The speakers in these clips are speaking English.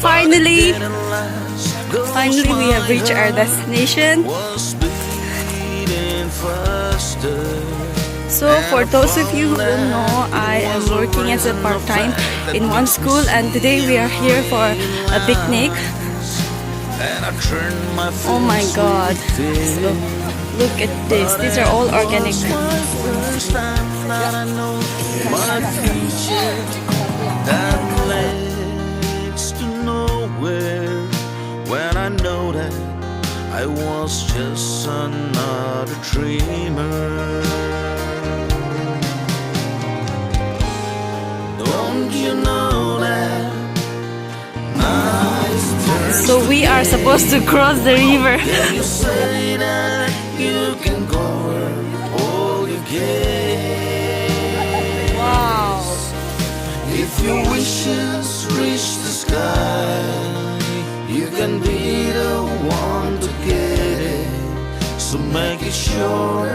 Finally, we have reached our destination. So, for those of you who don't know, I am working as a part-time in one school, and today we are here for a picnic. Oh my God! So, look at this. These are all organic. When I know that I was just another dreamer. Don't you know that? So we are supposed to cross the river. Can you say that you can go all you get? Wow! If your wishes reach the sky, you can be the one to get it. So make it sure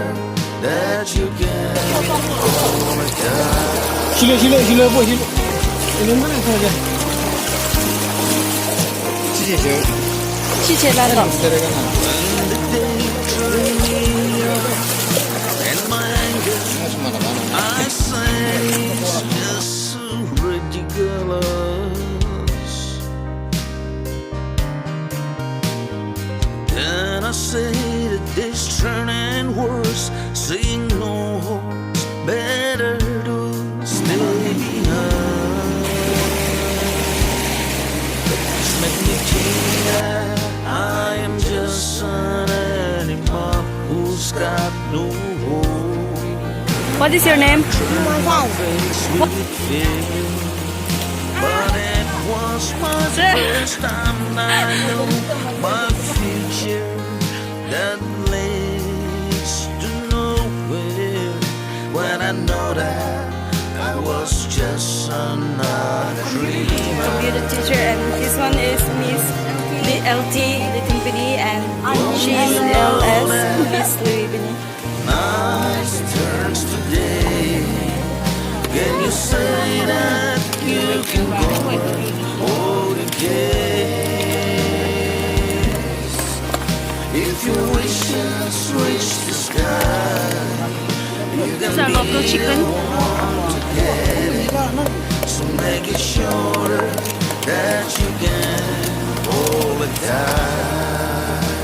that you can. Oh my God. Sila po, sila. Ilan ba na saja? Chichela. And my anger, I say it's just so ridiculous. And I say that this turning worse, saying no, better to stay behind. It's make me think that I am just an animal who's got no hope. What is your name? But it was my first time I know my future that leads to nowhere. When I know that I was just another dreamer. Computer teacher, and this one is Miss LT Litimpini, and she's LS Miss Luibini. Nice turns today. Can you say that you can go all you get? If your wishes reach the sky, you can It's a local chicken. to get it. So make it sure that you can hold it tight.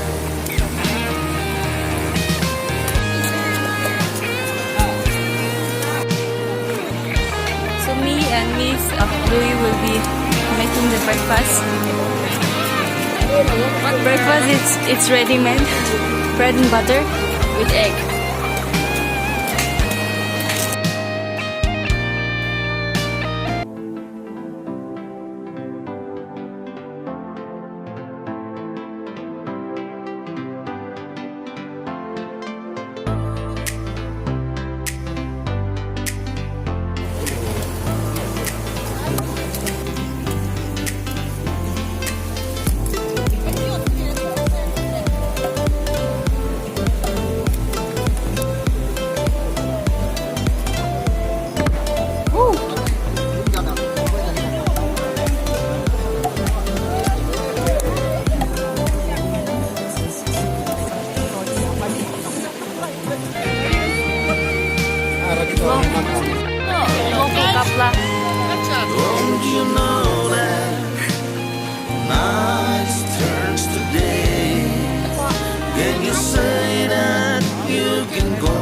So me and Miss Louie will be making the breakfast. Breakfast, it's ready-made. Bread and butter with egg. Don't you know that nice turns today? Can you say that you can go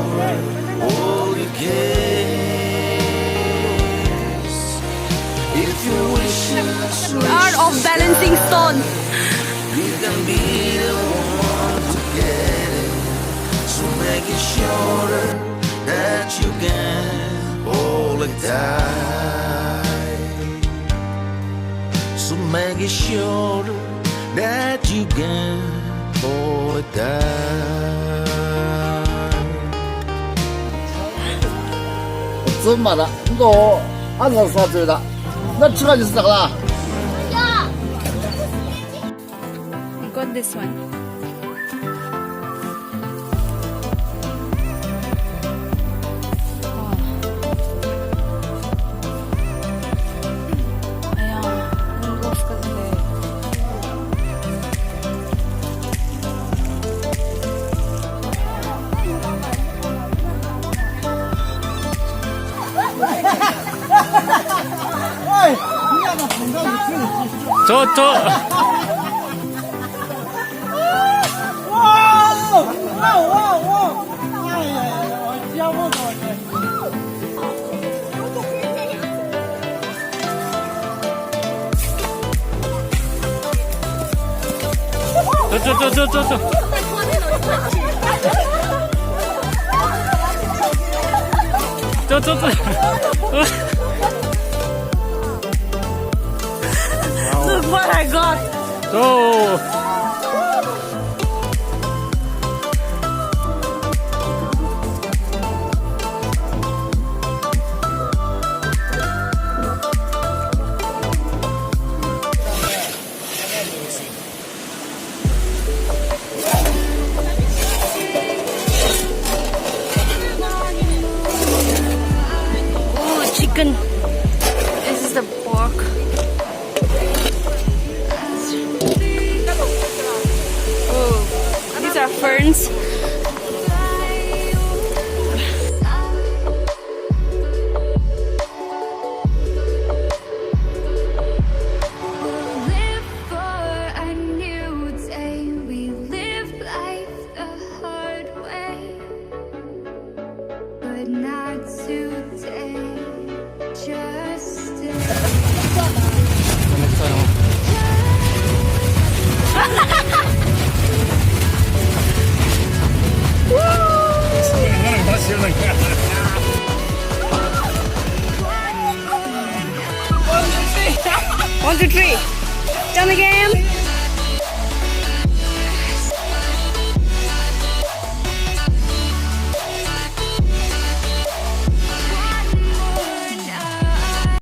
all you get? If your wishes The art of balancing stone. you can be the one to get it. So make it sure that you can hold it tight. So make it sure that you can hold it tight. 真嘛的，너 안살사줘다. 나 추가 있었다. I'm at this one. Wow. Ayan, ang wolf kasi. Look what I got! Oh, chicken. This is the pork. Oh, these are ferns. Live for a new day. We live life the hard way, but not today. Just stay. One, two, three. Done again.